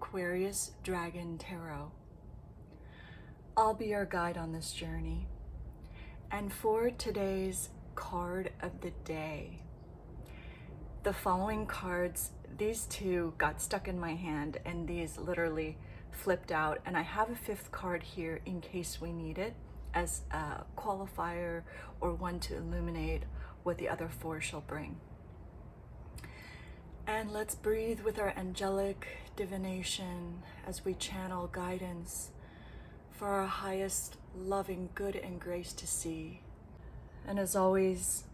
Aquarius Dragon Tarot. I'll be your guide on this journey. And for today's card of the day, the following cards, these two got stuck in my hand and these literally flipped out, and I have a fifth card here in case we need it as a qualifier or one to illuminate what the other four shall bring. And let's breathe with our angelic divination as we channel guidance for our highest loving good and grace to see. And as always,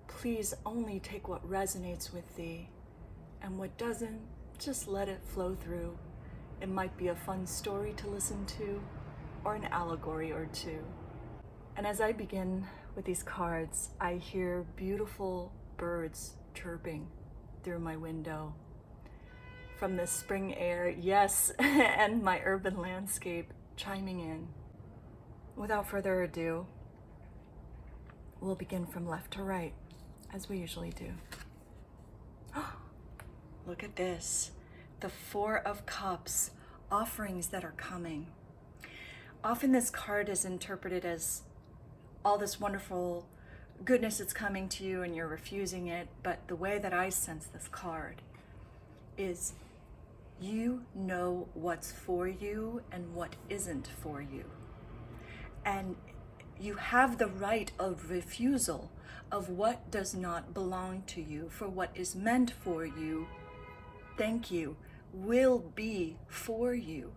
please only take what resonates with thee, and what doesn't, just let it flow through. It might be a fun story to listen to, or an allegory or two. And as I begin with these cards, I hear beautiful birds chirping through my window from the spring air, yes, and my urban landscape chiming in. Without further ado, we'll begin from left to right, as we usually do. Look at this, the Four of Cups, offerings that are coming. Often this card is interpreted as all this wonderful goodness that's coming to you and you're refusing it, but the way that I sense this card is you know what's for you and what isn't for you. And you have the right of refusal of what does not belong to you, for what is meant for you, thank you, will be for you.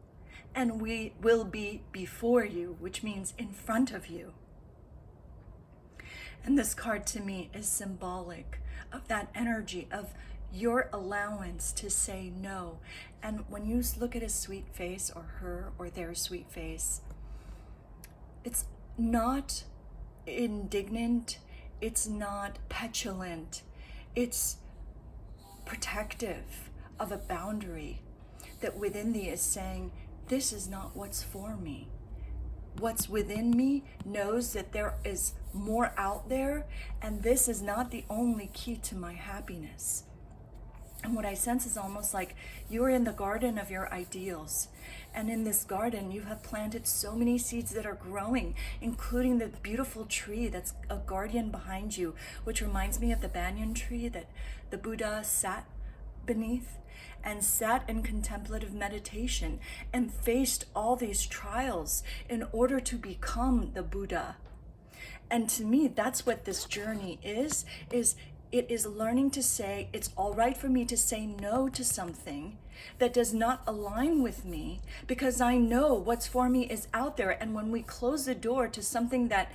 And we will be before you, which means in front of you. And this card to me is symbolic of that energy of your allowance to say no. And when you look at his sweet face, or her or their sweet face, it's not indignant, it's not petulant, it's protective of a boundary that within thee is saying, this is not what's for me. What's within me knows that there is more out there, and this is not the only key to my happiness. And what I sense is almost like you are in the garden of your ideals. And in this garden, you have planted so many seeds that are growing, including the beautiful tree that's a guardian behind you, which reminds me of the banyan tree that the Buddha sat beneath and sat in contemplative meditation and faced all these trials in order to become the Buddha. And to me, that's what this journey is it is learning to say, it's all right for me to say no to something that does not align with me, because I know what's for me is out there. And when we close the door to something that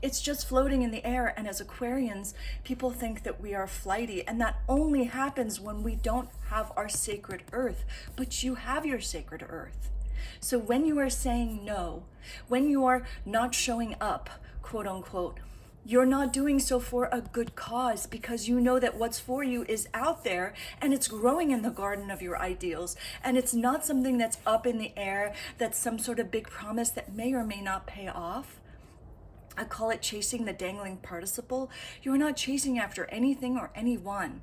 it's just floating in the air, and as Aquarians, people think that we are flighty, and that only happens when we don't have our sacred earth, but you have your sacred earth. So when you are saying no, when you are not showing up, quote unquote, you're not doing so for a good cause, because you know that what's for you is out there and it's growing in the garden of your ideals. And it's not something that's up in the air, that's some sort of big promise that may or may not pay off. I call it chasing the dangling participle. You're not chasing after anything or anyone.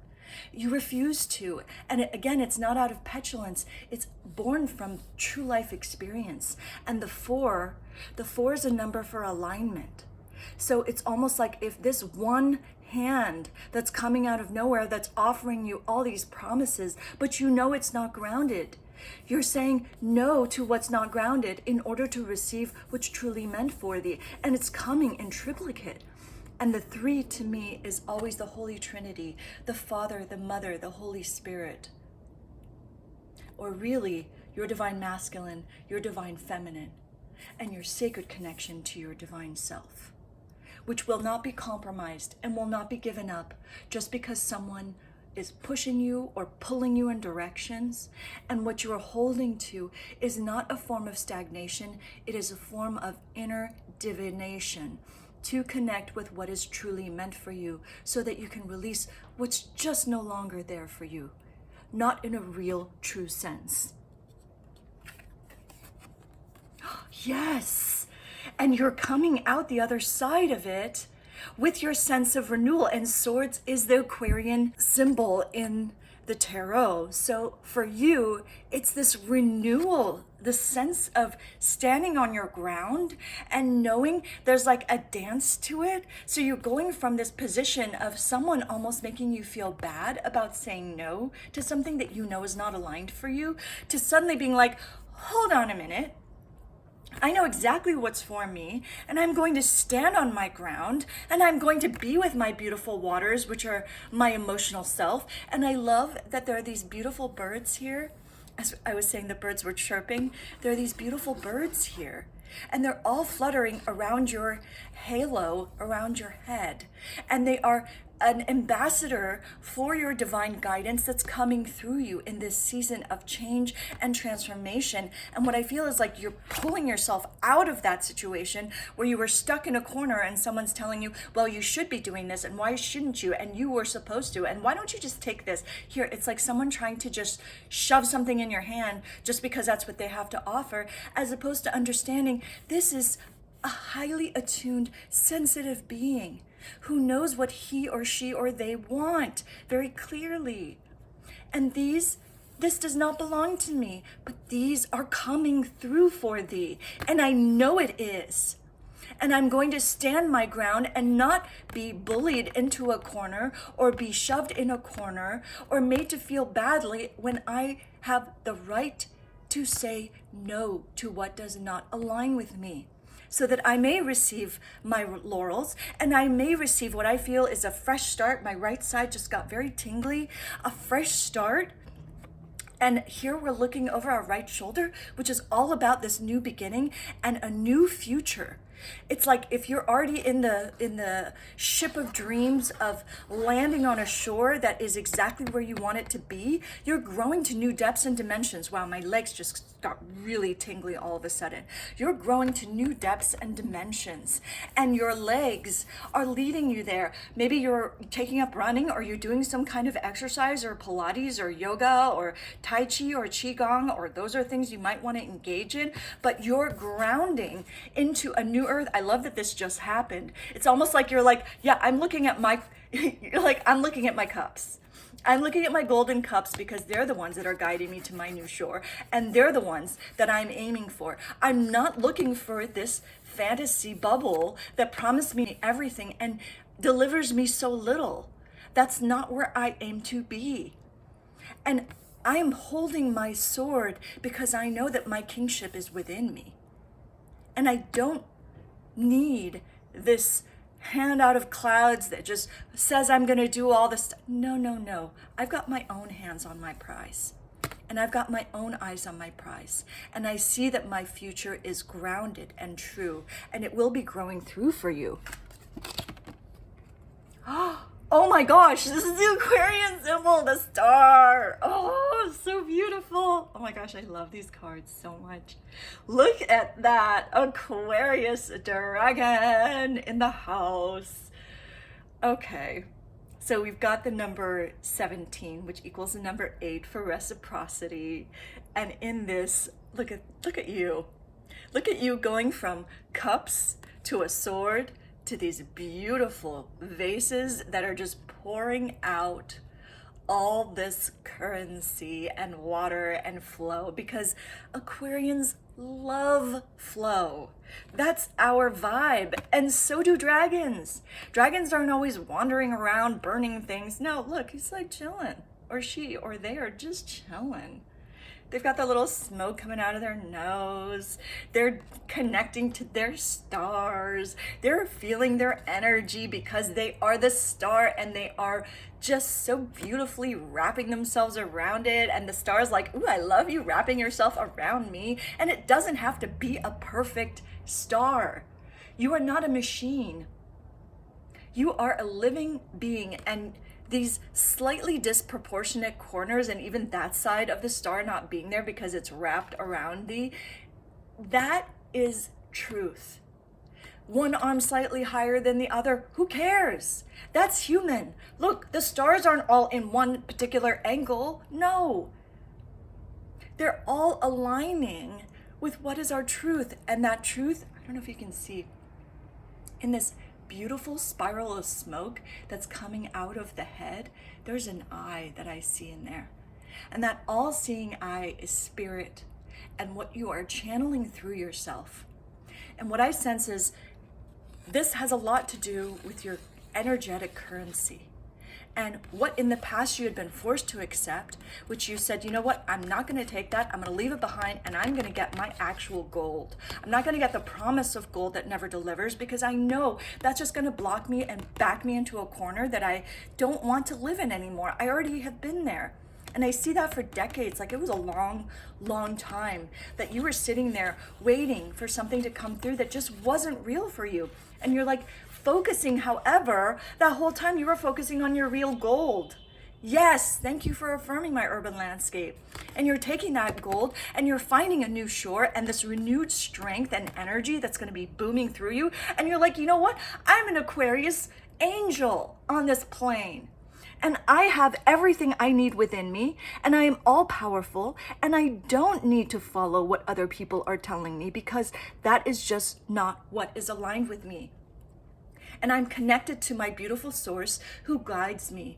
You refuse to. And again, it's not out of petulance. It's born from true life experience. And the four is a number for alignment. So it's almost like if this one hand that's coming out of nowhere that's offering you all these promises, but you know it's not grounded, you're saying no to what's not grounded in order to receive what's truly meant for thee. And it's coming in triplicate. And the three to me is always the Holy Trinity, the Father, the Mother, the Holy Spirit. Or really, your divine masculine, your divine feminine, and your sacred connection to your divine self, which will not be compromised and will not be given up just because someone is pushing you or pulling you in directions. And what you are holding to is not a form of stagnation, it is a form of inner divination to connect with what is truly meant for you, so that you can release what's just no longer there for you, not in a real, true sense. Yes, and you're coming out the other side of it with your sense of renewal. And swords is the Aquarian symbol in the tarot. So for you, it's this renewal, the sense of standing on your ground and knowing there's like a dance to it. So you're going from this position of someone almost making you feel bad about saying no to something that you know is not aligned for you, to suddenly being like, hold on a minute. I know exactly what's for me, and I'm going to stand on my ground, and I'm going to be with my beautiful waters, which are my emotional self. And I love that there are these beautiful birds here. As I was saying, the birds were chirping. There are these beautiful birds here, and they're all fluttering around your halo, around your head. And they are an ambassador for your divine guidance that's coming through you in this season of change and transformation. And what I feel is like you're pulling yourself out of that situation where you were stuck in a corner and someone's telling you, well, you should be doing this, and why shouldn't you? And you were supposed to, and why don't you just take this? Here, it's like someone trying to just shove something in your hand just because that's what they have to offer, as opposed to understanding this is a highly attuned, sensitive being who knows what he or she or they want very clearly. And this does not belong to me, but these are coming through for thee. And I know it is. And I'm going to stand my ground and not be bullied into a corner or be shoved in a corner or made to feel badly when I have the right to say no to what does not align with me, so that I may receive my laurels and I may receive what I feel is a fresh start. My right side just got very tingly, a fresh start. And here we're looking over our right shoulder, which is all about this new beginning and a new future. It's like if you're already in the ship of dreams of landing on a shore that is exactly where you want it to be, you're growing to new depths and dimensions. Wow, my legs just got really tingly all of a sudden. You're growing to new depths and dimensions, and your legs are leading you there. Maybe you're taking up running, or you're doing some kind of exercise or Pilates or yoga or Tai Chi or Qigong, or those are things you might want to engage in, but you're grounding into a new earth. I love that this just happened. It's almost like you're like, yeah, I'm looking at my, you're like, I'm looking at my cups. I'm looking at my golden cups because they're the ones that are guiding me to my new shore. And they're the ones that I'm aiming for. I'm not looking for this fantasy bubble that promised me everything and delivers me so little. That's not where I aim to be. And I am holding my sword because I know that my kingship is within me. And I don't need this hand out of clouds that just says I'm going to do all this stuff. No. I've got my own hands on my prize. And I've got my own eyes on my prize. And I see that my future is grounded and true. And it will be growing through for you. Oh my gosh, this is the Aquarian symbol, the star. Oh, so beautiful. Oh my gosh, I love these cards so much. Look at that Aquarius Dragon in the house. Okay, so we've got the number 17, which equals the number 8 for reciprocity. And in this, look at you. Look at you going from cups to a sword to these beautiful vases that are just pouring out all this currency and water and flow, because Aquarians love flow. That's our vibe. And so do dragons. Dragons aren't always wandering around burning things. No, look, he's like chilling, or she or they are just chilling. They've got the little smoke coming out of their nose. They're connecting to their stars. They're feeling their energy because they are the star, and they are just so beautifully wrapping themselves around it. And the star's like, ooh, I love you wrapping yourself around me. And it doesn't have to be a perfect star. You are not a machine. You are a living being, and these slightly disproportionate corners, and even that side of the star not being there because it's wrapped around thee, that is truth. One arm slightly higher than the other, who cares? That's human. Look, the stars aren't all in one particular angle. No. They're all aligning with what is our truth. And that truth, I don't know if you can see, in this beautiful spiral of smoke that's coming out of the head, there's an eye that I see in there. And that all-seeing eye is spirit and what you are channeling through yourself. And what I sense is this has a lot to do with your energetic currency. And what in the past you had been forced to accept, which you said, you know what, I'm not going to take that. I'm going to leave it behind and I'm going to get my actual gold. I'm not going to get the promise of gold that never delivers, because I know that's just going to block me and back me into a corner that I don't want to live in anymore. I already have been there. And I see that for decades. Like, it was a long, long time that you were sitting there waiting for something to come through that just wasn't real for you. And you're like focusing, however, that whole time you were focusing on your real gold. Yes, thank you for affirming my urban landscape. And you're taking that gold and you're finding a new shore and this renewed strength and energy that's going to be booming through you. And you're like, you know what? I'm an Aquarius angel on this plane. And I have everything I need within me, and I am all powerful, and I don't need to follow what other people are telling me, because that is just not what is aligned with me. And I'm connected to my beautiful source who guides me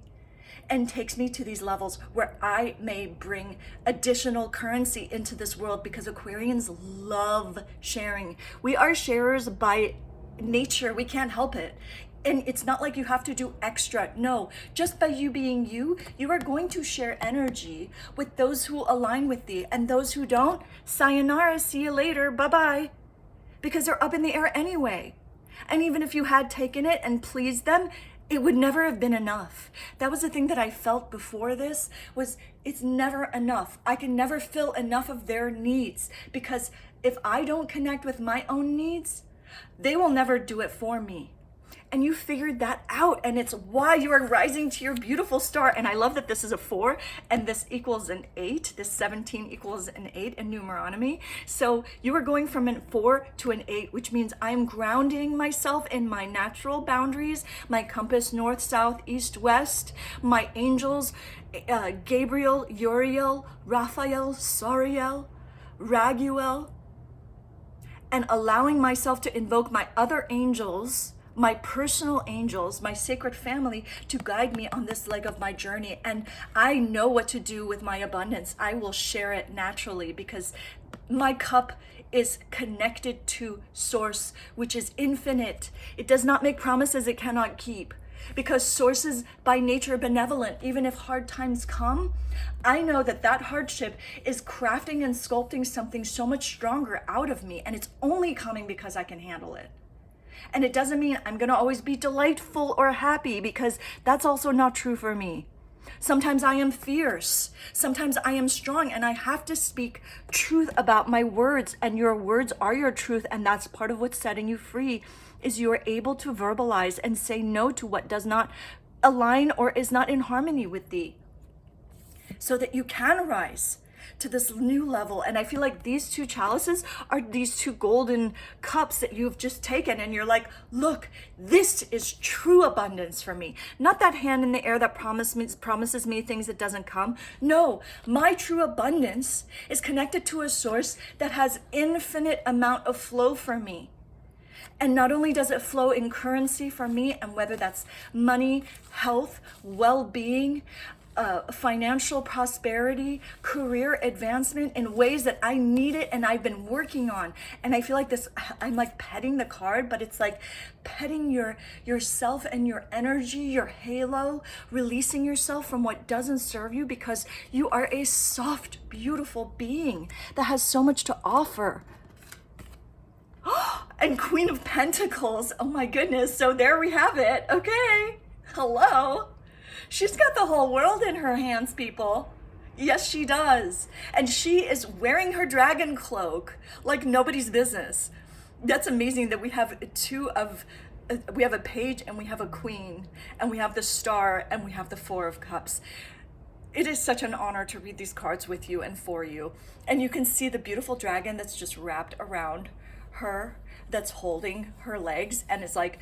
and takes me to these levels where I may bring additional currency into this world, because Aquarians love sharing. We are sharers by nature. We can't help it. And it's not like you have to do extra. No, just by you being you, you are going to share energy with those who align with thee. And those who don't, sayonara, see you later, bye-bye. Because they're up in the air anyway. And even if you had taken it and pleased them, it would never have been enough. That was the thing that I felt before this, was it's never enough. I can never fill enough of their needs, because if I don't connect with my own needs, they will never do it for me. And you figured that out, and it's why you are rising to your beautiful star. And I love that this is a 4 and this equals an 8. This 17 equals an 8 in numeronomy. So you are going from a 4 to an 8, which means I'm grounding myself in my natural boundaries, my compass, north, south, east, west, my angels, Gabriel, Uriel, Raphael, Sariel, Raguel, and allowing myself to invoke my other angels, my personal angels, my sacred family, to guide me on this leg of my journey. And I know what to do with my abundance. I will share it naturally, because my cup is connected to source, which is infinite. It does not make promises it cannot keep, because source is by nature benevolent. Even if hard times come, I know that that hardship is crafting and sculpting something so much stronger out of me, and it's only coming because I can handle it. And it doesn't mean I'm going to always be delightful or happy, because that's also not true for me. Sometimes I am fierce. Sometimes I am strong, and I have to speak truth about my words, and your words are your truth. And that's part of what's setting you free, is you are able to verbalize and say no to what does not align or is not in harmony with thee, so that you can rise to this new level. And I feel like these two chalices are these two golden cups that you've just taken, and you're like, look, this is true abundance for me. Not that hand in the air that promises me things that doesn't come. No, my true abundance is connected to a source that has infinite amount of flow for me. And not only does it flow in currency for me, and whether that's money, health, well-being, financial prosperity, career advancement, in ways that I need it and I've been working on. And I feel like this, I'm like petting the card, but it's like petting yourself and your energy, your halo, releasing yourself from what doesn't serve you, because you are a soft, beautiful being that has so much to offer. And Queen of Pentacles, oh my goodness. So there we have it. Okay, hello. She's got the whole world in her hands, people. Yes, she does. And she is wearing her dragon cloak like nobody's business. That's amazing that we have we have a page and we have a queen, and we have the star and we have the 4 of cups. It is such an honor to read these cards with you and for you. And you can see the beautiful dragon that's just wrapped around her, that's holding her legs, and it's like,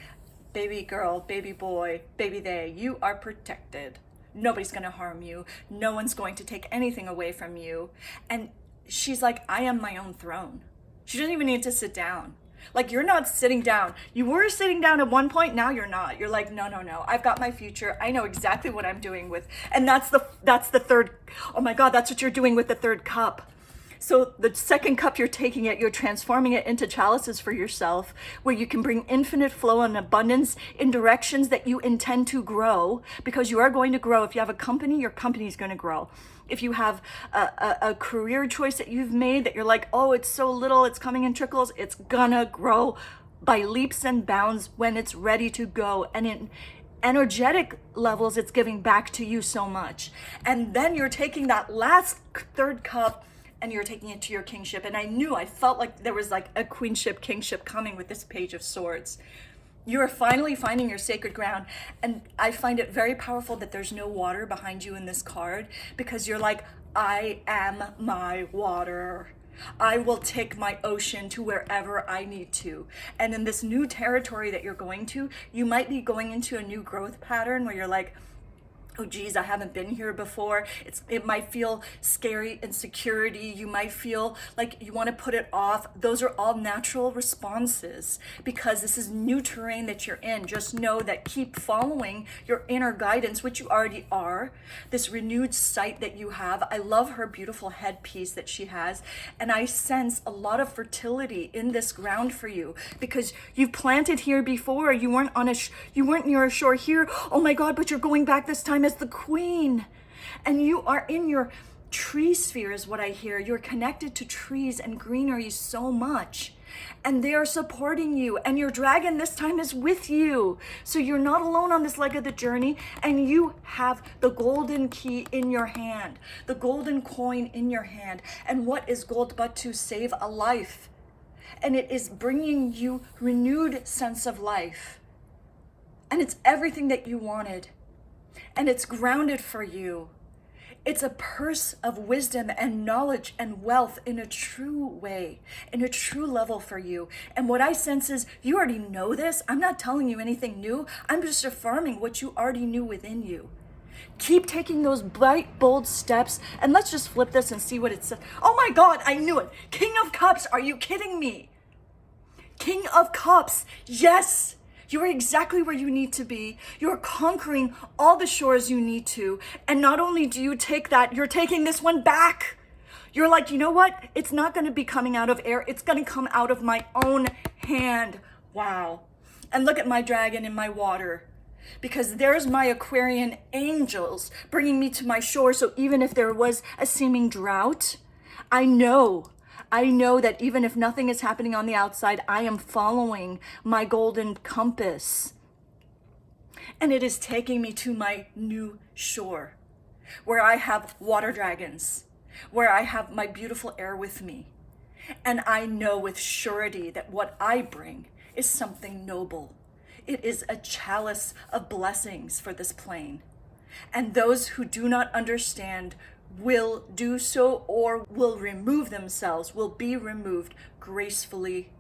baby girl, baby boy, baby they, you are protected. Nobody's going to harm you. No one's going to take anything away from you. And she's like, I am my own throne. She doesn't even need to sit down. Like, you're not sitting down. You were sitting down at one point, now you're not. You're like, no, no, no. I've got my future. I know exactly what I'm doing with. And that's the third. Oh my God, that's what you're doing with the third cup. So the second cup, you're taking it, you're transforming it into chalices for yourself, where you can bring infinite flow and abundance in directions that you intend to grow, because you are going to grow. If you have a company, your company is going to grow. If you have a career choice that you've made that you're like, oh, it's so little, it's coming in trickles, it's gonna grow by leaps and bounds when it's ready to go. And in energetic levels, it's giving back to you so much. And then you're taking that last third cup and you're taking it to your kingship. And I felt like there was like a queenship, kingship coming with this Page of Swords. You are finally finding your sacred ground. And I find it very powerful that there's no water behind you in this card, because you're like, I am my water. I will take my ocean to wherever I need to. And in this new territory that you're going to, you might be going into a new growth pattern where you're like, oh geez, I haven't been here before. It might feel scary, insecurity. You might feel like you want to put it off. Those are all natural responses, because this is new terrain that you're in. Just know that keep following your inner guidance, which you already are. This renewed sight that you have. I love her beautiful headpiece that she has. And I sense a lot of fertility in this ground for you, because you've planted here before. You weren't near a shore here. Oh my God, but you're going back this time as the queen, and you are in your tree sphere is what I hear. You're connected to trees and greenery so much, and they are supporting you, and your dragon this time is with you. So you're not alone on this leg of the journey, and you have the golden key in your hand, the golden coin in your hand. And what is gold but to save a life? And it is bringing you renewed sense of life, and it's everything that you wanted. And it's grounded for you. It's a purse of wisdom and knowledge and wealth in a true way, in a true level for you. And what I sense is you already know this. I'm not telling you anything new. I'm just affirming what you already knew within you. Keep taking those bright, bold steps. And let's just flip this and see what it says. Oh my God, I knew it. King of Cups, are you kidding me? King of Cups, yes. You are exactly where you need to be. You're conquering all the shores you need to. And not only do you take that, you're taking this one back. You're like, you know what? It's not going to be coming out of air. It's going to come out of my own hand. Wow. And look at my dragon in my water, because there's my Aquarian angels bringing me to my shore. So even if there was a seeming drought, I know that even if nothing is happening on the outside, I am following my golden compass. And it is taking me to my new shore, where I have water dragons, where I have my beautiful air with me. And I know with surety that what I bring is something noble. It is a chalice of blessings for this plane. And those who do not understand will do so, or will remove themselves, will be removed gracefully,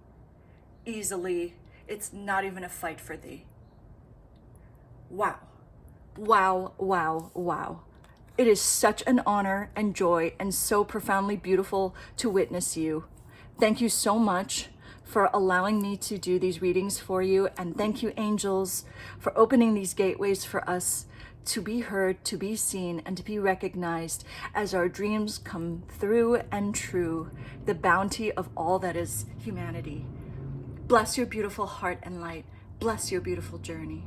easily. It's not even a fight for thee. Wow. Wow, wow, wow. It is such an honor and joy and so profoundly beautiful to witness you. Thank you so much for allowing me to do these readings for you. And thank you, angels, for opening these gateways for us to be heard, to be seen, and to be recognized as our dreams come through and true, the bounty of all that is humanity. Bless your beautiful heart and light. Bless your beautiful journey.